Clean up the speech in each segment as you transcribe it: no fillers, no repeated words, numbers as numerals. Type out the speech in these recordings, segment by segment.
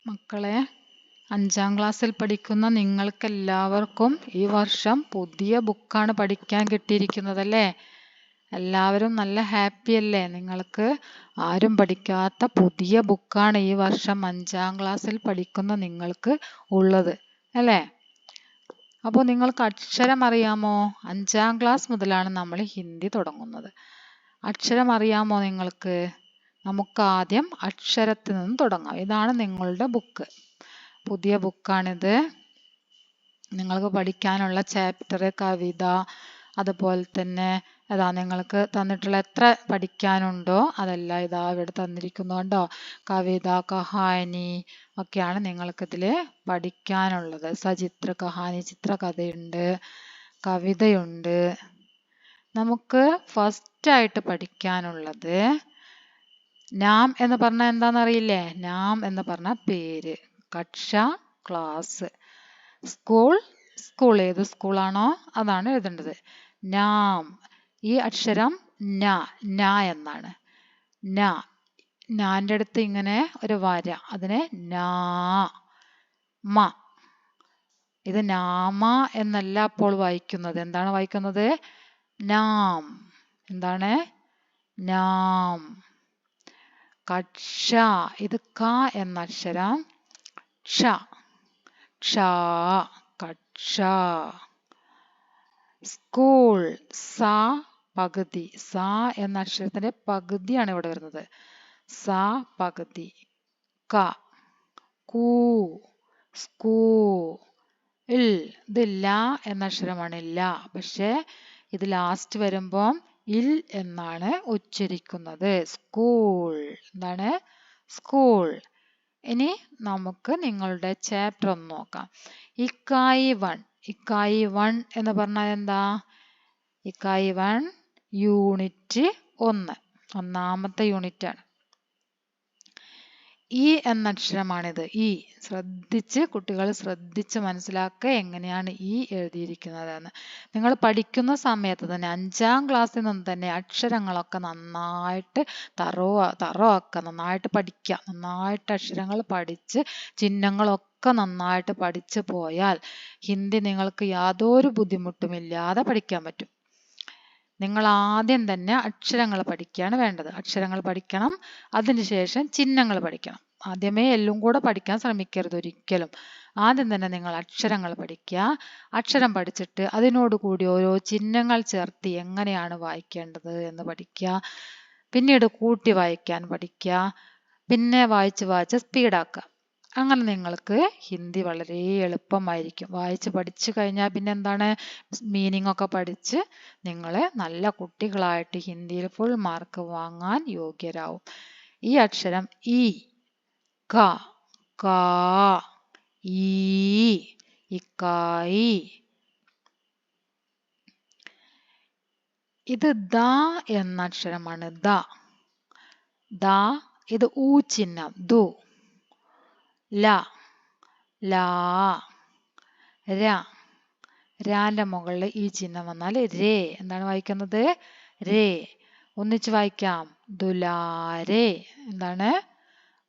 മക്കളെ, 5ാം ക്ലാസ്സിൽ പഠിക്കുന്ന നിങ്ങൾക്കെല്ലാവർക്കും ഈ വർഷം പുതിയ ബുക്കാണ് പഠിക്കാൻ കിട്ടിയിരിക്കുന്നതല്ലേ? എല്ലാവരും നല്ല ഹാപ്പി അല്ലേ? നിങ്ങൾക്ക് ആരും പഠിക്കാത്ത പുതിയ ബുക്കാണ് ഈ വർഷം 5ാം ക്ലാസ്സിൽ പഠിക്കുന്ന നിങ്ങൾക്ക് ഉള്ളത് അല്ലേ? അപ്പോൾ നിങ്ങൾക്ക് അക്ഷരം അറിയാമോ? 5ാം ക്ലാസ് മുതലാണ് നമ്മൾ ഹിന്ദി തുടങ്ങുന്നത്. അക്ഷരം അറിയാമോ നിങ്ങൾക്ക്? നമുക്ക് ആദ്യം അക്ഷരത്തിൽ നിന്ന് തുടങ്ങാം. ഇതാണ് നിങ്ങളുടെ ബുക്ക്. പുതിയ ബുക്കാണിത്. നിങ്ങൾക്ക് പഠിക്കാനുള്ള ചാപ്റ്റർ, കവിത, അതുപോലെ തന്നെ നിങ്ങൾക്ക് തന്നിട്ടുള്ള എത്ര പഠിക്കാനുണ്ടോ അതെല്ലാം ഇവിടെ തന്നിരിക്കുന്നു. കണ്ടോ? കവിത, കഹാനി ഒക്കെയാണ് നിങ്ങൾക്കിതിൽ പഠിക്കാനുള്ളത്. സചിത്ര കഹാനി, ചിത്രകഥയുണ്ട്, കവിതയുണ്ട്. നമുക്ക് ഫസ്റ്റ് ആയിട്ട് പഠിക്കാനുള്ളത് നാം എന്ന് പറഞ്ഞാൽ എന്താണെന്നറിയില്ലേ? നാം എന്ന് പറഞ്ഞ പേര്, കക്ഷ ക്ലാസ്, സ്കൂൾ ഏത് സ്കൂളാണോ അതാണ് എഴുതേണ്ടത്. നാം, ഈ അക്ഷരം ന എന്നാണ്. നാന്റെ അടുത്ത് ഇങ്ങനെ ഒരു വര, അതിനെ നാ മ. ഇത് നാമ എന്നല്ല അപ്പോൾ വായിക്കുന്നത്. എന്താണ് വായിക്കുന്നത്? നാം. എന്താണ്? നാം. കക്ഷ, ഇത് ക എന്ന അക്ഷരം ക്ഷ, ക്ഷ, കക്ഷ. സ്കൂൾ, സ പകുതി, സ എന്ന അക്ഷരത്തിന്റെ പകുതിയാണ് ഇവിടെ വരുന്നത്. സ പകുതി. ക, കൂ, സ്കൂ. ഇത് ല എന്ന അക്ഷരമാണ്, ല. പക്ഷെ ഇത് ലാസ്റ്റ് വരുമ്പം ഇൽ എന്നാണ് ഉച്ചരിക്കുന്നത്. സ്കൂൾ. എന്താണ്? സ്കൂൾ. ഇനി നമുക്ക് നിങ്ങളുടെ ചാപ്റ്റർ ഒന്ന് നോക്കാം. ഇക്കായി 1. ഇക്കായി 1 എന്ന് പറഞ്ഞാൽ എന്താ? ഇക്കായി 1 യൂണിറ്റ് 1, ഒന്നാമത്തെ യൂണിറ്റ് ആണ്. ഈ എന്ന അക്ഷരമാണിത്. ഈ കുട്ടികൾ ശ്രദ്ധിച്ച് മനസ്സിലാക്കുക എങ്ങനെയാണ് ഈ എഴുതിയിരിക്കുന്നതെന്ന്. നിങ്ങൾ പഠിക്കുന്ന സമയത്ത് തന്നെ 5ാം ക്ലാസ്സിൽ നിന്ന് തന്നെ അക്ഷരങ്ങളൊക്കെ നന്നായിട്ട് തറവാക്കുക, നന്നായിട്ട് പഠിക്കുക. നന്നായിട്ട് അക്ഷരങ്ങൾ പഠിച്ച് ചിഹ്നങ്ങളൊക്കെ നന്നായിട്ട് പഠിച്ചു പോയാൽ ഹിന്ദി നിങ്ങൾക്ക് യാതൊരു ബുദ്ധിമുട്ടുമില്ലാതെ പഠിക്കാൻ പറ്റും. നിങ്ങൾ ആദ്യം തന്നെ അക്ഷരങ്ങൾ പഠിക്കുകയാണ് വേണ്ടത്. അക്ഷരങ്ങൾ പഠിക്കണം, അതിനുശേഷം ചിഹ്നങ്ങൾ പഠിക്കണം. ആദ്യമേ എല്ലാം കൂടെ പഠിക്കാൻ ശ്രമിക്കരുത് ഒരിക്കലും. ആദ്യം തന്നെ നിങ്ങൾ അക്ഷരങ്ങൾ പഠിക്കുക. അക്ഷരം പഠിച്ചിട്ട് അതിനോട് കൂടി ഓരോ ചിഹ്നങ്ങൾ ചേർത്ത് എങ്ങനെയാണ് വായിക്കേണ്ടത് എന്ന് പഠിക്കുക. പിന്നീട് കൂട്ടി വായിക്കാൻ പഠിക്കുക. പിന്നെ വായിച്ച് സ്പീഡാക്കുക. അങ്ങനെ നിങ്ങൾക്ക് ഹിന്ദി വളരെ എളുപ്പമായിരിക്കും. വായിച്ച് പഠിച്ചു കഴിഞ്ഞാൽ പിന്നെ എന്താണ്, മീനിങ് ഒക്കെ പഠിച്ച് നിങ്ങൾ നല്ല കുട്ടികളായിട്ട് ഹിന്ദിയിൽ ഫുൾ മാർക്ക് വാങ്ങാൻ യോഗ്യരാവും. ഈ അക്ഷരം ഇ, ക, കാ, ഈ, ഇക്കായി. ഇത് ദ എന്ന അക്ഷരമാണ്. ദ. ഇത് ഊ ചിഹ്നം, ദു. ല, ലാ, ര. രാന്റെ മുകളിൽ ഈ ചിഹ്നം വന്നാൽ രേ. എന്താണ് വായിക്കുന്നത്? രേ. ഒന്നിച്ച് വായിക്കാം. ദുലാരേ. എന്താണ്?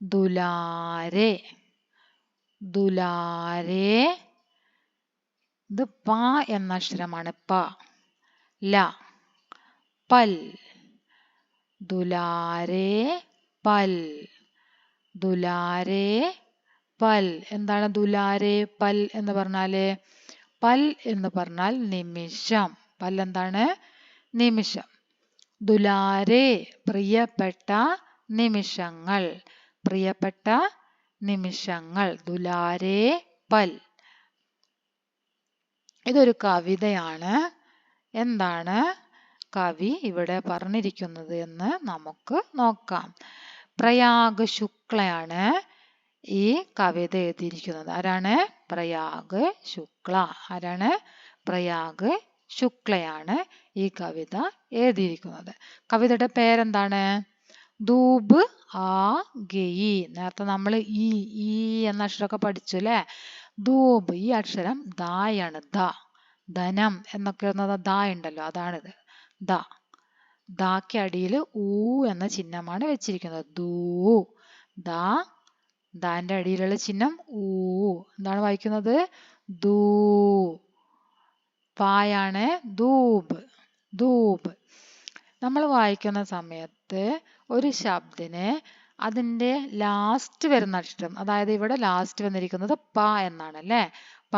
ദുലാരേ. ദുലാരേ. ഇത് പ എന്ന അക്ഷരമാണ്. പ. ല, പൽ. ദുലാരേ പൽ. ദുലാരേ പൽ. എന്താണ് ദുലാരേ പൽ എന്ന് പറഞ്ഞാല്? പൽ എന്ന് പറഞ്ഞാൽ നിമിഷം. പൽ എന്താണ്? നിമിഷം. ദുലാരേ പ്രിയപ്പെട്ട നിമിഷങ്ങൾ. പ്രിയപ്പെട്ട നിമിഷങ്ങൾ. ദുലാരേ പൽ. ഇതൊരു കവിതയാണ്. എന്താണ് കവി ഇവിടെ പറഞ്ഞിരിക്കുന്നത് എന്ന് നമുക്ക് നോക്കാം. പ്രയാഗ് ശുക്ലയാണ് ഈ കവിത എഴുതിയിരിക്കുന്നത്. ആരാണ്? പ്രയാഗ് ശുക്ല. ആരാണ്? പ്രയാഗ് ശുക്ലയാണ് ഈ കവിത എഴുതിയിരിക്കുന്നത്. കവിതയുടെ പേരെന്താണ്? ധൂപ് ആ ഗയി. നേരത്തെ നമ്മൾ ഈ എന്ന അക്ഷരമൊക്കെ പഠിച്ചു അല്ലേ? ധൂപ്, ഈ അക്ഷരം ദായാണ്. ധനം എന്നൊക്കെ ദ ഉണ്ടല്ലോ, അതാണിത്. ദാക്ക് അടിയിൽ ഊ എന്ന ചിഹ്നമാണ് വെച്ചിരിക്കുന്നത്. ദൂ, ദ, ദാന്റെ അടിയിലുള്ള ചിഹ്നം ഊ. എന്താണ് വായിക്കുന്നത്? ദൂ. പായാണ് ധൂപ്. ധൂപ്. നമ്മൾ വായിക്കുന്ന സമയത്ത് ഒരു ശബ്ദിനെ അതിൻ്റെ ലാസ്റ്റ് വരുന്ന അക്ഷരം, അതായത് ഇവിടെ ലാസ്റ്റ് വന്നിരിക്കുന്നത് പ എന്നാണ് അല്ലേ? പ.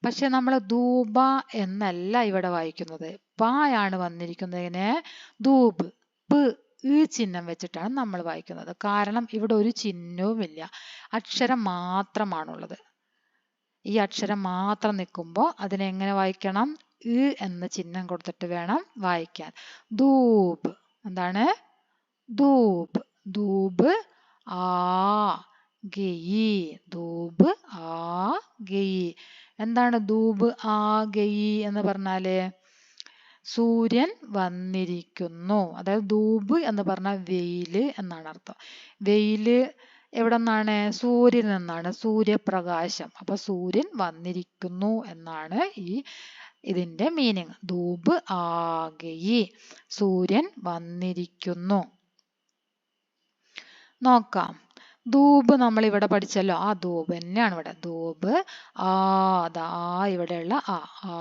പക്ഷെ നമ്മൾ ധൂപ എന്നല്ല ഇവിടെ വായിക്കുന്നത്. പായാണ് വന്നിരിക്കുന്നതിന് ധൂപ്. പ് ഈ ചിഹ്നം വെച്ചിട്ടാണ് നമ്മൾ വായിക്കുന്നത്. കാരണം ഇവിടെ ഒരു ചിഹ്നവുമില്ല, അക്ഷരം മാത്രമാണുള്ളത്. ഈ അക്ഷരം മാത്രം നിൽക്കുമ്പോൾ അതിനെ എങ്ങനെ വായിക്കണം? എന്ന ചിഹ്നം കൊടുത്തിട്ട് വേണം വായിക്കാൻ. ധൂപ്. എന്താണ്? ധൂപ്. ധൂപ് ആ ഗയി. ധൂപ് ആ ഗയി. എന്താണ് ധൂപ് ആ ഗയി എന്ന് പറഞ്ഞാല്? സൂര്യൻ വന്നിരിക്കുന്നു. അതായത് ധൂപ് എന്ന് പറഞ്ഞാൽ വെയില് എന്നാണ് അർത്ഥം. വെയില് എവിടെ നിന്നാണ്? സൂര്യനിൽ നിന്നാണ്, സൂര്യപ്രകാശം. അപ്പൊ സൂര്യൻ വന്നിരിക്കുന്നു എന്നാണ് ഇതിന്റെ മീനിങ്. ധൂപ് ആ ഗയി. സൂര്യൻ വന്നിരിക്കുന്നു. നോക്കാം. ധൂപ് നമ്മൾ ഇവിടെ പഠിച്ചല്ലോ, ആ ധൂപ് തന്നെയാണ് ഇവിടെ. ധൂപ് ആ. ദാ ഇവിടെയുള്ള ആ. ആ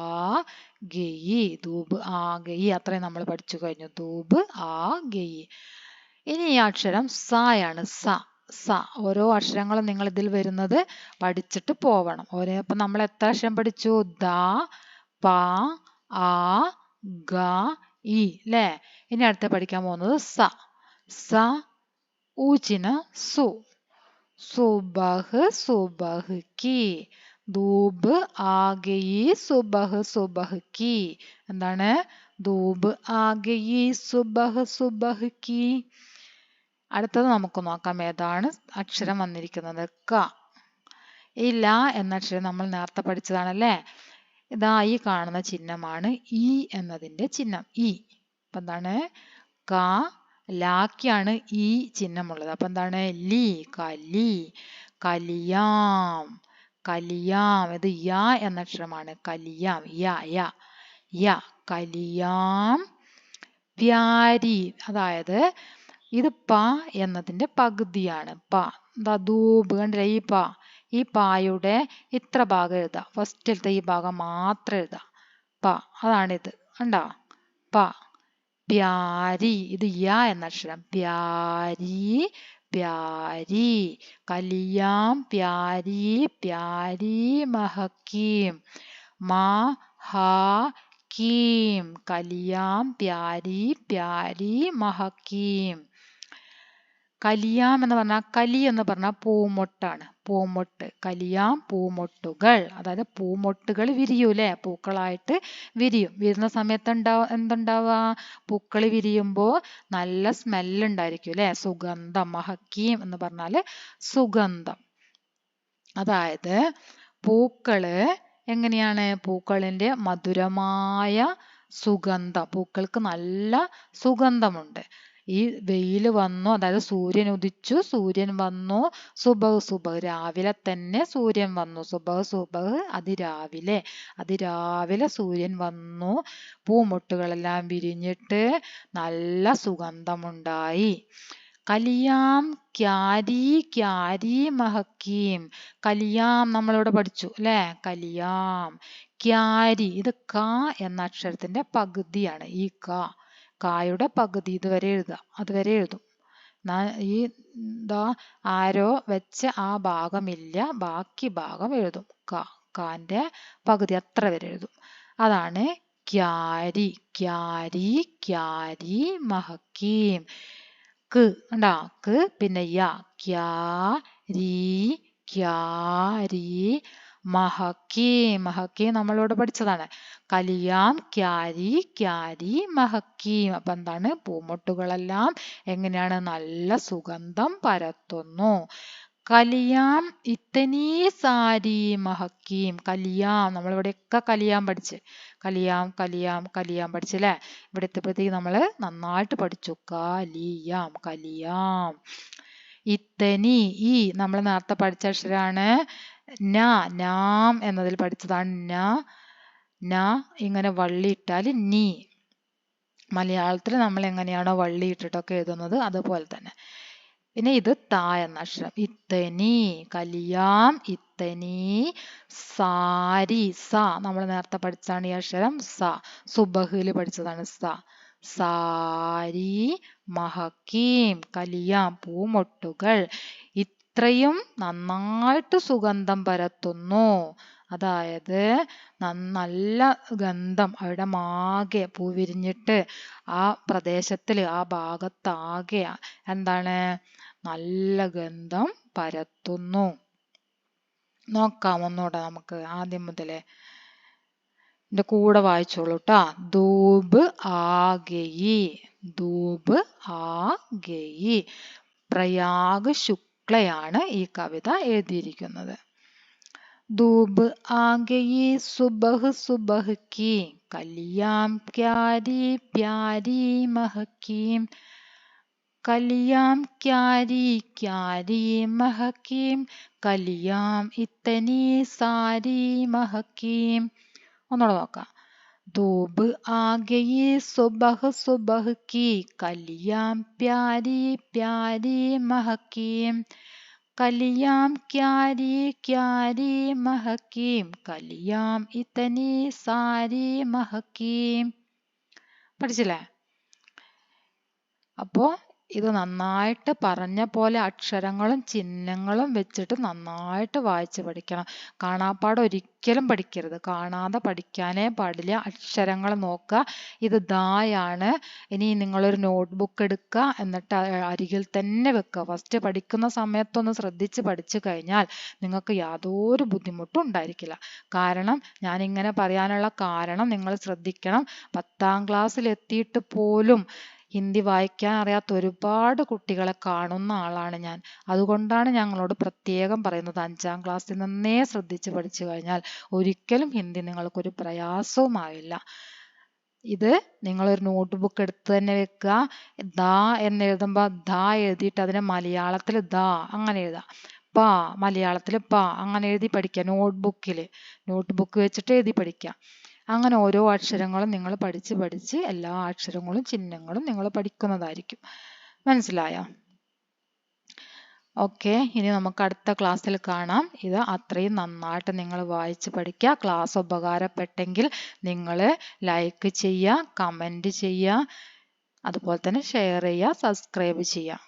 ഗയി. ധൂപ് ആ ഗയി. അത്രയും നമ്മൾ പഠിച്ചു കഴിഞ്ഞു. ധൂപ് ആ ഗയി. ഇനി ഈ അക്ഷരം സായാണ്. സ. സ. ഓരോ അക്ഷരങ്ങളും നിങ്ങൾ ഇതിൽ വരുന്നത് പഠിച്ചിട്ട് പോവണം. അപ്പൊ നമ്മൾ എത്ര അക്ഷരം പഠിച്ചു? ദ, പ, ആ, ഗ, ഇ അല്ലേ? ഇനി അടുത്ത പഠിക്കാൻ പോകുന്നത് സ. സ ഊച്ചിന് സു. സുബഹ്. സുബഹ് കി. ധൂപ് ആ ഗയി. സുബഹ്. സുബഹ് കി. എന്താണ്? ധൂപ് ആ ഗയി. സുബഹ്. സുബഹ് കി. അടുത്തത് നമുക്ക് നോക്കാം ഏതാണ് അക്ഷരം വന്നിരിക്കുന്നത്. ക. ഈ ല എന്ന അക്ഷരം നമ്മൾ നേരത്തെ പഠിച്ചതാണല്ലേ? ഇതാ ഈ കാണുന്ന ചിഹ്നമാണ് ഈ എന്നതിന്റെ ചിഹ്നം. ഈ. അപ്പൊ എന്താണ്? ക. ലാക്കിയാണ് ഈ ചിഹ്നമുള്ളത്. അപ്പൊ എന്താണ്? ലി. കലി. കലിയാം. കലിയാം. ഇത് യ എന്ന അക്ഷരമാണ്. കലിയാം. യ. യ. യ. കലിയാം. പ്യാരി. അതായത് ഇത് പ എന്നതിന്റെ പകുതിയാണ്. പ. എന്താ? ധൂപ്. കണ്ടില്ലേ? ഈ പ. ഈ പായുടെ ഇത്ര ഭാഗം എഴുതാം. ഫസ്റ്റിലത്തെ ഈ ഭാഗം മാത്രം എഴുതാം. പ. അതാണിത്. കണ്ടോ? പ. പ്യാരി. ഇത് യ എന്ന അക്ഷരം. പ്യാരി. പ്യാരി. കലിയാം. പ്യാരി. പ്യാരി. മഹക്കീം. മഹക്കീം. കലിയാം. പ്യാരി. പ്യാരി. മഹക്കീം. കലിയാം എന്ന് പറഞ്ഞാൽ, കലി എന്ന് പറഞ്ഞാൽ പൂമൊട്ടാണ്. പൂമൊട്ട്. കലിയാം. പൂമൊട്ടുകൾ. അതായത് പൂമൊട്ടുകൾ വിരിയൂലേ? പൂക്കളായിട്ട് വിരിയും. വിരുന്ന സമയത്ത് എന്തുണ്ടാവുക? പൂക്കൾ വിരിയുമ്പോൾ നല്ല സ്മെല്ല് ഉണ്ടായിരിക്കും അല്ലെ? സുഗന്ധം. മഹക്കീം എന്ന് പറഞ്ഞാല് സുഗന്ധം. അതായത് പൂക്കള് എങ്ങനെയാണ്? പൂക്കളിന്റെ മധുരമായ സുഗന്ധം. പൂക്കൾക്ക് നല്ല സുഗന്ധമുണ്ട്. ഈ വെയിൽ വന്നു, അതായത് സൂര്യൻ ഉദിച്ചു, സൂര്യൻ വന്നു. സുബഹ്. സുബഹ് രാവിലെ തന്നെ സൂര്യൻ വന്നു. സുബഹ്. സുബഹ് അതിരാവിലെ. അതിരാവിലെ സൂര്യൻ വന്നു. പൂമൊട്ടുകളെല്ലാം വിരിഞ്ഞിട്ട് നല്ല സുഗന്ധമുണ്ടായി. കലിയാം. ക്യാരി. ക്യാരി. മഹക്കീം. കലിയാം നമ്മളിവിടെ പഠിച്ചു അല്ലെ? കലിയാം. ക്യാരി. ഇത് ക എന്ന അക്ഷരത്തിന്റെ പകുതിയാണ്. ഈ ക. കായുടെ പകുതി ഇതുവരെ എഴുതാം. അതുവരെ എഴുതും. ഈ ആരോ വെച്ച ആ ഭാഗമില്ല, ബാക്കി ഭാഗം എഴുതും. കാന്റെ പകുതി അത്ര വരെ എഴുതും. അതാണ് ക്യാരി. ക്യാരി. ക്യാരി. മഹക്കീം. ക്. ഉണ്ടാ? ക്. പിന്നെ യ. ക്യാരി. ക്യാരി. മഹക്കീം. മഹക്കീം നമ്മളോട് പഠിച്ചതാണ്. കലിയാം. ക്യാരി. ക്യാരി. മഹക്കീം. അപ്പൊ എന്താണ്? പൂമൊട്ടുകളെല്ലാം എങ്ങനെയാണ്? നല്ല സുഗന്ധം പരത്തുന്നു. കലിയാം. ഇത്തനീ സാരി മഹക്കീം. കലിയാം. നമ്മളിവിടെയൊക്കെ കലിയാം പഠിച്ച്. കലിയാം. കലിയാം. കലിയാം പഠിച്ചല്ലേ? ഇവിടെ എത്തിയപ്പോഴത്തേക്ക് നമ്മൾ നന്നായിട്ട് പഠിച്ചു. കലിയാം. കലിയാം. ഇത്തനി. ഈ നമ്മൾ നേരത്തെ പഠിച്ച അക്ഷരാണ് ന. നാം എന്നതിൽ പഠിച്ചതാണ് ന. ന ഇങ്ങനെ വള്ളി ഇട്ടാൽ നീ. മലയാളത്തിൽ നമ്മൾ എങ്ങനെയാണോ വള്ളി ഇട്ടിട്ടൊക്കെ എഴുതുന്നത് അതുപോലെ തന്നെ. പിന്നെ ഇത് ത എന്ന അക്ഷരം. ഇത്തനി, കലിയാം, ഇത്തനി, സാരി, സ നമ്മൾ നേരത്തെ പഠിച്ചാണ് ഈ അക്ഷരം. സ സുബഹിൽ പഠിച്ചതാണ് സ. സാരി, മഹക്കീം, കലിയാം, പൂമൊട്ടുകൾ. ഇത്രയും നന്നായിട്ട് സുഗന്ധം പരത്തുന്നു. അതായത് നല്ല ഗന്ധം അവിടെ ആകെ പൂ വിരിഞ്ഞിട്ട് ആ പ്രദേശത്തിൽ ആ ഭാഗത്താകെ എന്താണ് നല്ല ഗന്ധം പരത്തുന്നു. നോക്കാം ഒന്നുകൂടെ നമുക്ക് ആദ്യം മുതലേ. എന്റെ കൂടെ വായിച്ചോളൂ ട്ടാ. ധൂപ് ആഗയി, ധൂപ് ആഗയി. പ്രയാഗ് ശുക്ലയാണ് ഈ കവിത എഴുതിയിരിക്കുന്നത്. ധൂപ് ആഗയി സുബഹ് സുബഹ് की, കലിയാം ക്യാരി പ്യാരി മഹക്കീം. കലിയാം ക്യാരി ക്യാരി മഹക്കീം, കലിയാം ഇത്തനി സാരി മഹക്കീം. ഒന്നുകൂടെ നോക്കാം. ധൂപ് ആഗയി സുബഹ് സുബഹ് की, കലിയാം പ്യാരി പ്യാരി മഹക്കീം. കലിയാം ക്യാരി ക്യാരി മഹക്കീം, കലിയാം ഇത്തനി സാരി മഹക്കീം. പഠിച്ചില്ലേ? അപ്പോ ഇത് നന്നായിട്ട് പറഞ്ഞ പോലെ അക്ഷരങ്ങളും ചിഹ്നങ്ങളും വെച്ചിട്ട് നന്നായിട്ട് വായിച്ച് പഠിക്കണം. കാണാപ്പാഠം ഒരിക്കലും പഠിക്കരുത്. കാണാതെ പഠിക്കാനേ പാടില്ല. അക്ഷരങ്ങൾ നോക്കുക. ഇത് ദായാണ്. ഇനി നിങ്ങളൊരു നോട്ട്ബുക്ക് എടുക്കുക, എന്നിട്ട് അരികിൽ തന്നെ വെക്കുക. ഫസ്റ്റ് പഠിക്കുന്ന സമയത്തൊന്ന് ശ്രദ്ധിച്ച് പഠിച്ചു കഴിഞ്ഞാൽ നിങ്ങൾക്ക് യാതൊരു ബുദ്ധിമുട്ടും ഉണ്ടായിരിക്കില്ല. കാരണം ഞാനിങ്ങനെ പറയാനുള്ള കാരണം നിങ്ങൾ ശ്രദ്ധിക്കണം. 10ാം ക്ലാസ്സിൽ എത്തിയിട്ട് പോലും ഹിന്ദി വായിക്കാൻ അറിയാത്ത ഒരുപാട് കുട്ടികളെ കാണുന്ന ആളാണ് ഞാൻ. അതുകൊണ്ടാണ് ഞങ്ങളോട് പ്രത്യേകം പറയുന്നത് 5ാം ക്ലാസ്സിൽ നിന്നേ ശ്രദ്ധിച്ച് പഠിച്ചു കഴിഞ്ഞാൽ ഒരിക്കലും ഹിന്ദി നിങ്ങൾക്കൊരു പ്രയാസവുമാവില്ല. ഇത് നിങ്ങളൊരു നോട്ട്ബുക്ക് എടുത്ത് തന്നെ വെക്കുക. ദ എന്ന് എഴുതുമ്പോൾ ദ എഴുതിയിട്ട് അതിനെ മലയാളത്തിൽ ദ അങ്ങനെ എഴുതാം. പ മലയാളത്തിൽ പ അങ്ങനെ എഴുതി പഠിക്കുക. നോട്ട്ബുക്ക് വെച്ചിട്ട് എഴുതി പഠിക്കുക. അങ്ങനെ ഓരോ അക്ഷരങ്ങളും നിങ്ങൾ പഠിച്ച് എല്ലാ അക്ഷരങ്ങളും ചിഹ്നങ്ങളും നിങ്ങൾ പഠിക്കുന്നതായിരിക്കും. മനസ്സിലായോ? ഓക്കെ, ഇനി നമുക്ക് അടുത്ത ക്ലാസ്സിൽ കാണാം. ഇത് അത്രയും നന്നായിട്ട് നിങ്ങൾ വായിച്ച് പഠിക്കുക. ക്ലാസ് ഉപകാരപ്പെട്ടെങ്കിൽ നിങ്ങൾ ലൈക്ക് ചെയ്യുക, കമൻറ്റ് ചെയ്യുക, അതുപോലെ തന്നെ ഷെയർ ചെയ്യുക, സബ്സ്ക്രൈബ് ചെയ്യുക.